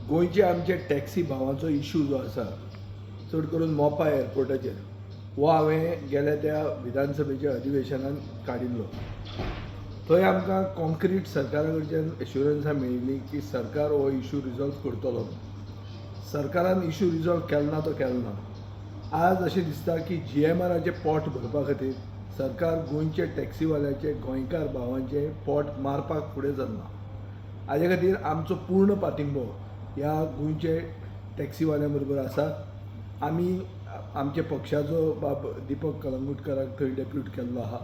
गोंयचे आमचे taxi भावांचो issue जो आसा चड करून मोपा एअरपोर्टाचेर हो हांवें गेल्या त्या विधानसभेच्या अधिवेशनात काडिल्लो. थंय आमकां कॉन्क्रीट सरकारा कडच्यान एश्युरन्सां मेळिल्ली की सरकार हो इशू रिजॉल्व करतलो. सरकारान इशू रिजॉल्व केलो ना तो केलो ना. आज अशें दिसता की GMRचे पोट भरपा खातीर सरकार गोंयचे टॅक्सीवाल्याचे गोंयकार भावांचे पोट मारपाक फुडें सरना. हाजे खातीर आमचो पूर्ण पाठिंबो ह्या गोंयचे टॅक्सीवाल्यां बरोबर आसा. आमी आमच्या पक्षाचो बाब दिपक कलंगूटकाराक थंय डेप्यूट केल्लो आहा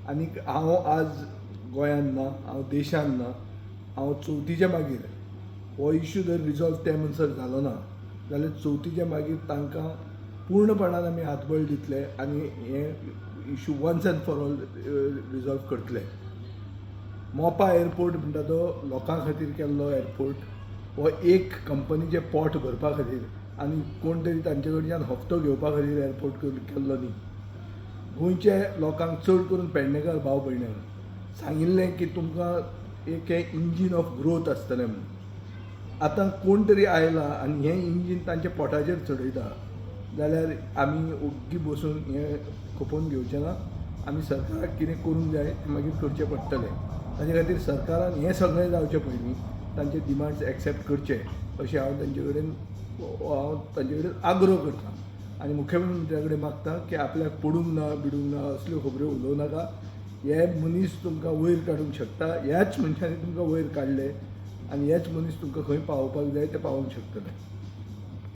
आनी हांव आज गोंयांत ना, हांव देशांत ना. हांव चवथीच्या मागीर हो इशू जर रिजॉल्व ते म्हणसर जालो ना जाल्यार चवथीच्या मागीर तांकां पूर्णपणान आमी हातबळ दितले आनी हे issue once and for all resolve करतले. मोपा एअरपोर्ट म्हणटा तो लोकां खातीर केल्लो एअरपोर्ट. हो एक कंपनीचे पोट भरपा खातीर आनी कोण तरी तांचे कडच्यान हप्तो घेवपा खातीर एअरपोर्ट केल्लो न्ही. गोंयचे लोकांक चड करून पेडणेकार भाव भयण्यांक सांगिल्लें की तुमकां एक हें इंजीन ऑफ ग्रोथ आसतलें म्हणून. आतां कोण तरी आयला आनी हें इंजीन तांच्या पोटाचेर चडयता जाल्यार आमी ओग्गी बसून हें खपोवन घेवचें ना. आमी सरकाराक कितें करूंक जाय तें मागीर करचें पडटलें. ताचे खातीर सरकारान हें सगळें जावचे पयलीं तांचे डिमांड्स एक्सेप्ट करचे अशें हांव तांचे कडेन आग्रो करतां आनी मुख्यमंत्र्या कडेन मागतां की आपल्याक पडूंक ना बिडूंक ना असल्यो खबऱ्यो उलोवं नाका. हे मनीस तुमकां वयर काडूंक शकता. ह्याच मनशांनी तुमकां वयर काडले आनी हेच मनीस तुमकां खंय पावोवपाक जाय ते पावोवंक शकतले.